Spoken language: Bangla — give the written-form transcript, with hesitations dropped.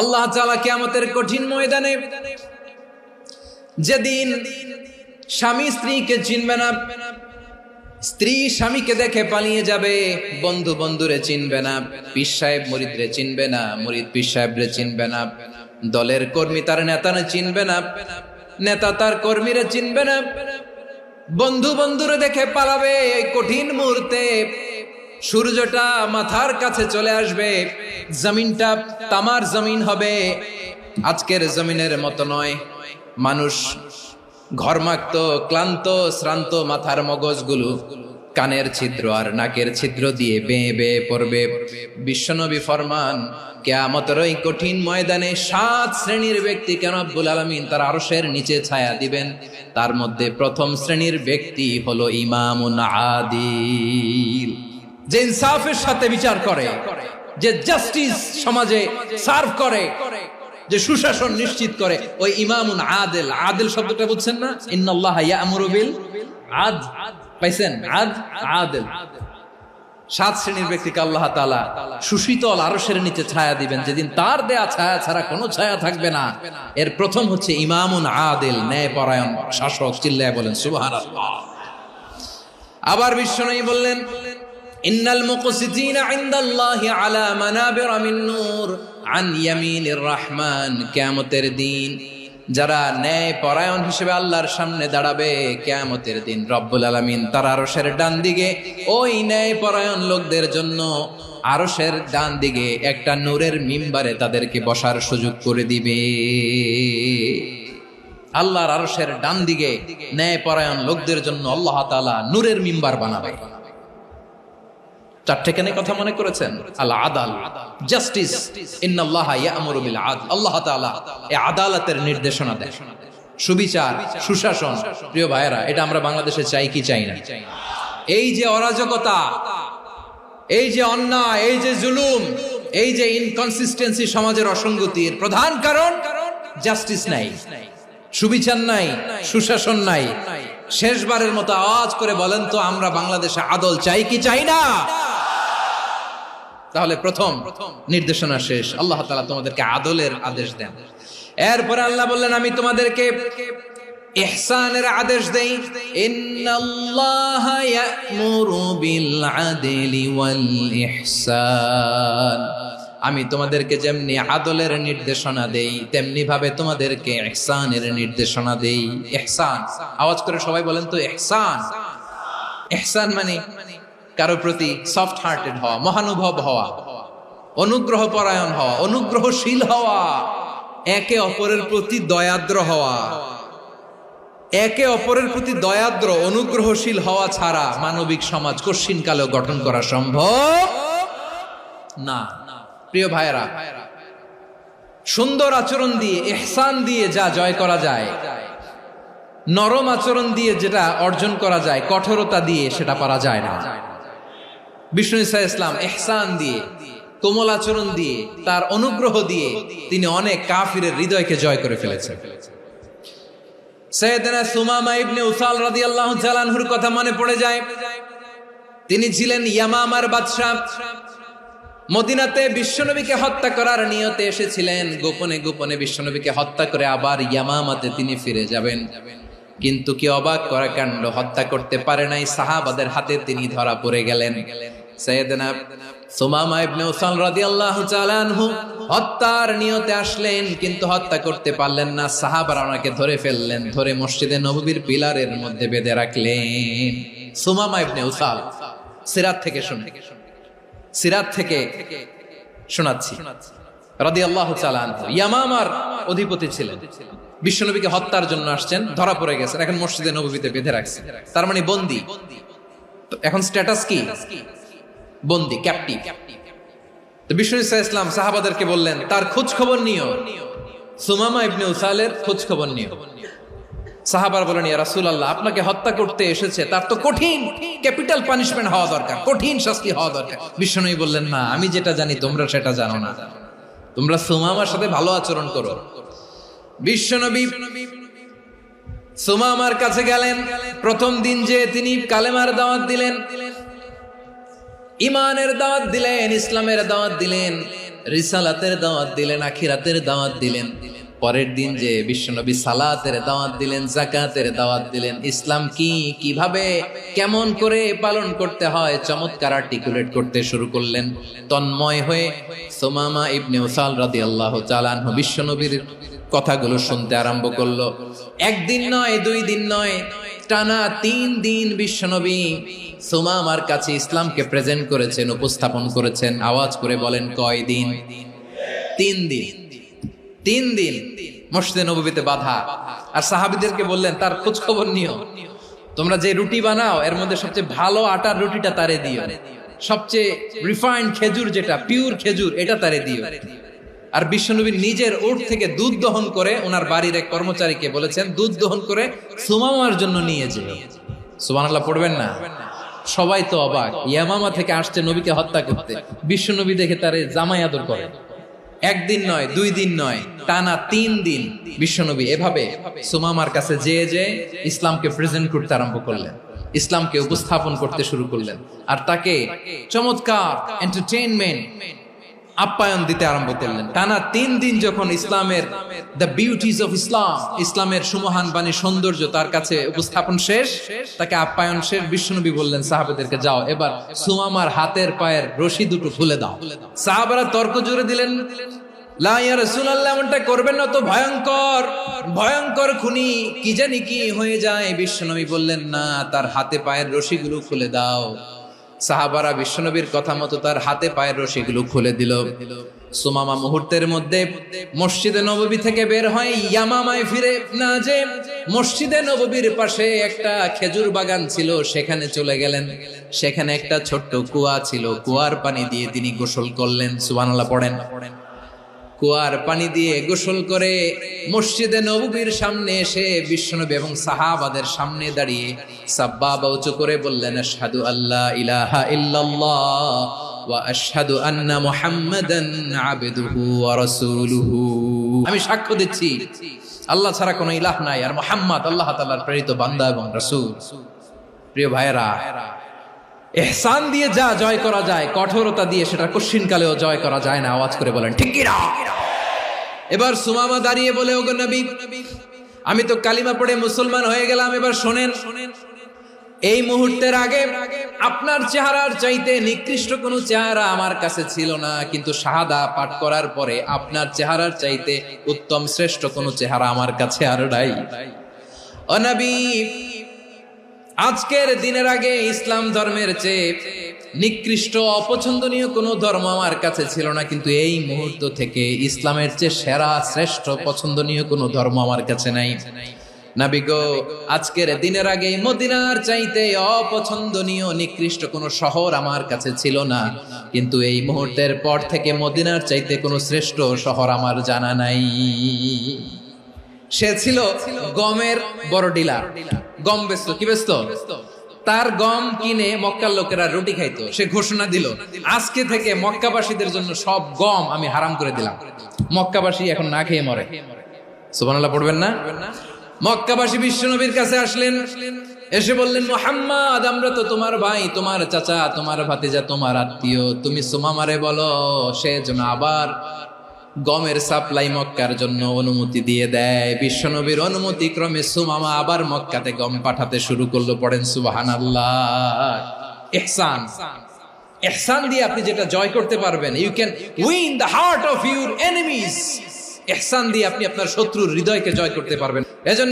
আল্লাহ তাআলা কিয়ামতের কঠিন ময়দানে যেদিন স্বামী স্ত্রীকে চিনবে না, স্ত্রী স্বামীকে দেখে পালিয়ে যাবে, বন্ধু বন্ধুরে চিনবে না, পীর সাহেব মুরিদরে চিনবে না, মুরিদ পীর সাহেবরে চিনবে না, দলের কর্মী তার নেতারে চিনবে না, নেতা তার কর্মীরে চিনবে না, বন্ধু বন্ধুরে দেখে পালাবে। এই কঠিন মুহূর্তে সূর্যটা মাথার কাছে চলে আসবে, জমিনটা তামার জমিন হবে, আজকের জমিনের মতো নয়। মানুষ ঘর্মাক্ত, ক্লান্ত, শ্রান্ত মাথার মগজগুলো কানের ছিদ্র আর নাকের ছিদ্র দিয়ে বেয়ে বেয়ে পড়বে। বিশ্বনবী ফরমান, কিয়ামতের ওই কঠিন ময়দানে 7 শ্রেণীর ব্যক্তিকে রব্বুল আলামিন তার আরশের নিচে ছায়া দিবেন। তার মধ্যে প্রথম শ্রেণীর ব্যক্তি হলো ইমামুন আদিল, যে ইনসাফের সাথে বিচার করে, যে জাস্টিস সমাজে সার্ভ করে, যে সুশাসন নিশ্চিত করে, ওই ইমামুন আদিল। আদিল শব্দটা বুঝছেন না? ইন্নাল্লাহা ইয়া'মুরু বিল আদল, পাইছেন? আদিল। 7 শ্রেণীর ব্যক্তিকে আল্লাহ তাআলা সুশীতল আরশের নিচে ছায়া দিবেন, যেদিন তার দেয়া ছায়া ছাড়া কোনো ছায়া থাকবে না। এর প্রথম হচ্ছে ইমামুন আদিল, ন্যায়পরায়ণ শাসক। চিল্লায় বলেন সুবহানাল্লাহ। আবার বিশ্বনবী বললেন, ইন্নাল মুকসিতিনা ইনদাল্লাহি আলা মানাবির মিন নূর আন ইয়ামিনির রহমান। কিয়ামতের দিন যারা ন্যায় পরায়ণ হিসেবে আল্লাহর সামনে দাঁড়াবে, কিয়ামতের দিন রব্বুল আলামিন তার আরশের ডান দিকে ওই ন্যায় পরায়ণ লোকদের জন্য আরশের ডান দিকে একটা নূরের মিম্বারে তাদেরকে বসার সুযোগ করে দিবে। আল্লাহর আরশের ডান দিকে ন্যায় পরায়ণ লোকদের জন্য আল্লাহ তাআলা নূরের মিম্বার বানাবে। 4টে কেন কথা মনে করেছেন? আল আদাল, জাস্টিস। ইন্নাল্লাহা ইয়া'মুরু বিল আদল। আল্লাহ তাআলা এই আদালতের নির্দেশনা দেন, সুবিচার, সুশাসন। প্রিয় ভাইয়েরা, এটা আমরা বাংলাদেশে চাই কি চাই না? এই যে অরাজকতা, এই যে অন্যায়, এই যে জুলুম, এই যে ইনকনসিস্টেন্সি সমাজের অসঙ্গতির প্রধান কারণ জাস্টিস নাই, সুবিচার নাই, সুশাসন নাই। শেষবারের মতো আওয়াজ করে বলেন তো, আমরা বাংলাদেশে আদল চাই কি চাই না? তাহলে প্রথম নির্দেশনা শেষ, আল্লাহ তাআলা তোমাদেরকে আদলের আদেশ দেন। এরপরে আল্লাহ বললেন, আমি তোমাদেরকে ইহসানের আদেশ দেই। ইন্নাল্লাহা ইয়া'মুরু বিল আদলি ওয়াল ইহসান। আমি তোমাদেরকে যেমনি আদলের নির্দেশনা দেই, তেমনি ভাবে তোমাদেরকে ইহসানের নির্দেশনা দেই। ইহসান, আওয়াজ করে সবাই বলেন তো ইহসান। ইহসান মানে কারো প্রতি সফট হার্টেড হওয়া, মহানুভব হওয়া, অনুগ্রহ পরায়ণ হওয়া, অনুগ্রহশীল হওয়া, একে অপরের প্রতি দয়াদ্র হওয়া। একে অপরের প্রতি দয়াদ্র, অনুগ্রহশীল হওয়া ছাড়া মানবিক সমাজ কশিনকালেও গঠন করা সম্ভব না। প্রিয় ভাইয়েরা, সুন্দর আচরণ দিয়ে, ইহসান দিয়ে যা জয় করা যায়, নরম আচরণ দিয়ে যেটা অর্জন করা যায়, কঠোরতা দিয়ে সেটা পারা যায় না। বিষ্ণু ঈসা ইসলাম ইহসান দিয়ে, কোমল আচরণ দিয়ে, তার অনুগ্রহ দিয়ে তিনি অনেক কাফিরের হৃদয়কে জয় করে ফেলেছেন। সাইয়েদনা সুমামা ইবনে উসাল রাদিয়াল্লাহু তাআলা আনহুর কথা মনে পড়ে যায়। তিনি ছিলেন ইয়ামামার বাদশা। মদিনাতে বিশ্বনবীকে হত্যা করার নিয়তে এসেছিলেন, গোপনে গোপনে বিশ্বনবীকে হত্যা করে আবার ইয়ামামাতে তিনি ফিরে যাবেন। কিন্তু কি অবাক করা কাণ্ড, হত্যা করতে পারে নাই, সাহাবাদের হাতে তিনি ধরা পড়ে গেলেন। সাইয়েদনা সুমামা ইবনে উসাল রাদিয়াল্লাহু তাআলা আনহু হত্যার নিয়তে আসলেন, কিন্তু হত্যা করতে পারলেন না। সাহাবারা ওনাকে ধরে ফেললেন, ধরে মসজিদে নববীর পিলারের মধ্যে বেঁধে রাখলেন। সুমামা ইবনে উসাল, সিরাত থেকে শুনে, সিরাত থেকে শোনাচ্ছি, রাদিয়াল্লাহু তাআলা আনহু ইয়ামামার অধিপতি ছিলেন। বিশ্বনবীকে হত্যার জন্য আসছেন, ধরা পড়ে গেছেন, এখন মসজিদে নববীতে বেঁধে রাখছে, তার মানে বন্দী। এখন স্ট্যাটাস কি? বন্দী, ক্যাপটিভ। তো বিষ্ণু ঈসা ইসলাম সাহাবাদেরকে বললেন, তার খোঁজ খবর নিও, সুমামা ইবনে উসালের খোঁজ খবর নিও। সাহাবার বলেন, ইয়া রাসূলুল্লাহ, আপনাকে হত্যা করতে এসেছে, তার তো কঠিন ক্যাপিটাল পানিশমেন্ট হওয়া দরকার, কঠিন শাস্তি হওয়া দরকার। বিশ্বনবী বললেন, না, আমি যেটা জানি তোমরা সেটা জানো না, তোমরা সুমামার সাথে ভালো আচরণ করো। বিশ্বনবী সুমামার কাছে গেলেন। প্রথম দিন যে তিনি কালেমার দাওয়াত দিলেন, ইমানের দাওয়াত দিলেন, ইসলামের দাওয়াত দিলেন, রিসালাতের দাওয়াত দিলেন, আখিরাতের দাওয়াত দিলেন। পরের দিন যে বিশ্বনবী সালাতের দাওয়াত দিলেন, যাকাতের দাওয়াত দিলেন, ইসলাম কি, কিভাবে, কেমন করে পালন করতে হয় চমৎকার আর্টিকুলেট করতে শুরু করলেন। তন্ময় হয়ে সুমামা ইবনে উসাল রাদিয়াল্লাহু তাআলা আনহু বিশ্বনবীর কথাগুলো শুনতে আরম্ভ করলো। একদিন নয়, 2 দিন নয়, টানা 3 দিন বিশ্বনবী সুমামার কাছে ইসলামকে প্রেজেন্ট করেছেন, উপস্থাপন করেছেন। আওয়াজ করে বলেন, কয় দিন? 3 দিন। 3 দিন মসজিদে নববীতে বাধা। আর সাহাবীদেরকে বললেন, তার খোঁজ খবর নিও, তোমরা যে রুটি বানাও এর মধ্যে সবচেয়ে ভালো আটার রুটিটা তারে দিও, সবচেয়ে রিফাইন্ড খেজুর, যেটা পিওর খেজুর, এটা তারে দিও। আর বিশ্বনবী নিজের উট থেকে দুধ দহন করে ওনার বাড়ির এক কর্মচারীকে বলেছেন, দুধ দহন করে সুমামার জন্য নিয়ে যেও। সুবহানাল্লাহ পড়বেন না? সবাই তো অবাক, ইয়ামামা থেকে আসছে নবীকে হত্যা করতে, বিশ্বনবী দেখে তারে জামাই আদর করে। 1 দিন নয়, 2 দিন নয়, টানা 3 দিন বিশ্বনবী এভাবে সুমামার কাছে যেয়ে ইসলামকে প্রেজেন্ট করতে আরম্ভ করলেন, ইসলামকে উপস্থাপন করতে শুরু করলেন। আর তাকে চমৎকার এন্টারটেইনমেন্ট, আপ্যায়ন দিতে আরম্ভ করলেন। টানা 3 দিন যখন ইসলামের দ্য বিউটিজ অফ ইসলাম, ইসলামের সুমহান বাণী, সৌন্দর্য তার কাছে উপস্থাপন শেষ, তাকে আপ্যায়ন শেষ, বিশ্বনবী বললেন সাহাবাদেরকে, যাও এবার সুমামার হাতের পায়ের রশি দুটো খুলে দাও। সাহাবারা তর্ক জুড়ে দিলেন, লা ইয়া রাসূলুল্লাহ, এমনটা করবেন না, তো ভয়ঙ্কর ভয়ঙ্কর খুনি, কি জানি কি হয়ে যায়। বিশ্বনবী বললেন, না, তার হাতে পায়ের রশিগুলো খুলে দাও। সাহাবারা বিশ্বনবীর কথা মতো তার হাতে পায়ের রশিগুলো খুলে দিল। সুমামা মুহূর্তের মধ্যে মসজিদে নববী থেকে বের হয়, ইয়ামামায় ফিরে না যে মসজিদে নববীর পাশে একটা খেজুর বাগান ছিল, সেখানে চলে গেলেন। সেখানে একটা ছোট্ট কুয়া ছিল, কুয়ার পানি দিয়ে তিনি গোসল করলেন। সুবহানাল্লাহ পড়েন। কুয়ার পানি দিয়ে গোসল করে মসজিদে নববীর সামনে এসে বিশ্বনবী এবং সাহাবাদের সামনে দাঁড়িয়ে সাব্বাবা উঁচু করে বললেন, আশহাদু আল্লা ইলাহা ইল্লাল্লাহ ওয়া আশহাদু আন্না মুহাম্মাদান আবদুহু ওয়া রাসূলুহু। আমি সাক্ষ্য দিচ্ছি আল্লাহ ছাড়া কোনো ইলাহ নাই, আর মুহাম্মদ আল্লাহ তাআলার প্রেরিত বান্দা এবং রাসূল। প্রিয় ভাইয়েরা, ইহসান দিয়ে যা জয় করা যায়, কঠোরতা দিয়ে সেটা কঠিনকালেও জয় করা যায় না। আওয়াজ করে বলেন, ঠিক কি না? এবার সুমামা দাঁড়িয়ে বলে, ওগো নবী, আমি তো কালিমা পড়ে মুসলমান হয়ে গেলাম, এবার শোনেন, এই মুহূর্তের আগে আপনার চেহারার চাইতে নিকৃষ্ট কোনো চেহারা আমার কাছে ছিল না, কিন্তু শাহাদা পাঠ করার পরে আপনার চেহারার চাইতে উত্তম শ্রেষ্ঠ কোনো চেহারা আমার কাছে আর নাই। ও নবী, আজকের দিনের আগে ইসলাম ধর্মের চেয়ে নিকৃষ্ট অপছন্দনীয় কোনো ধর্ম আমার কাছে ছিল না, কিন্তু এই মুহূর্ত থেকে ইসলামের চেয়ে সেরা শ্রেষ্ঠ পছন্দনীয় কোনো ধর্ম আমার কাছে নাই। নবী গো, আজকের দিনের আগে মদিনার চাইতে অপছন্দনীয় নিকৃষ্ট কোনো শহর আমার কাছে ছিল না, কিন্তু এই মুহূর্তের পর থেকে মদিনার চাইতে কোনো শ্রেষ্ঠ শহর আমার জানা নাই। সে ছিল গমের বড় ডিলার, গম বেচতো। কি বেচতো? তার গম কিনে মক্কার লোকেরা রুটি খাইতো। সে ঘোষণা দিল, আজকে থেকে মক্কাবাসীদের জন্য সব গম আমি হারাম করে দিলাম, মক্কাবাসী এখন না খেয়ে মরে। সুবহানাল্লাহ পড়বেন না? মক্কাবাসী বিশ্বনবীর কাছে আসলেন, এসে বললেন, মুহাম্মদ, আমরা তো তোমার ভাই, তোমার চাচা, তোমার ভাতিজা, তোমার আত্মীয়, তুমি সুমামারে বলো সে যেন আবার গমের সাপ্লাই মক্কার জন্য অনুমতি দিয়ে দেয়। বিশ্বনবীর অনুমতি ক্রমে সুমামা আবার মক্কাতে গম পাঠাতে শুরু করলো। পড়েন সুবহানাল্লাহ। ইহসান, ইহসান দিয়ে আপনি যেটা জয় করতে পারবেন, you can win the heart of your enemies. ইহসান দিয়ে আপনি আপনার শত্রুর হৃদয়কে জয় করতে পারবেন। এজন্য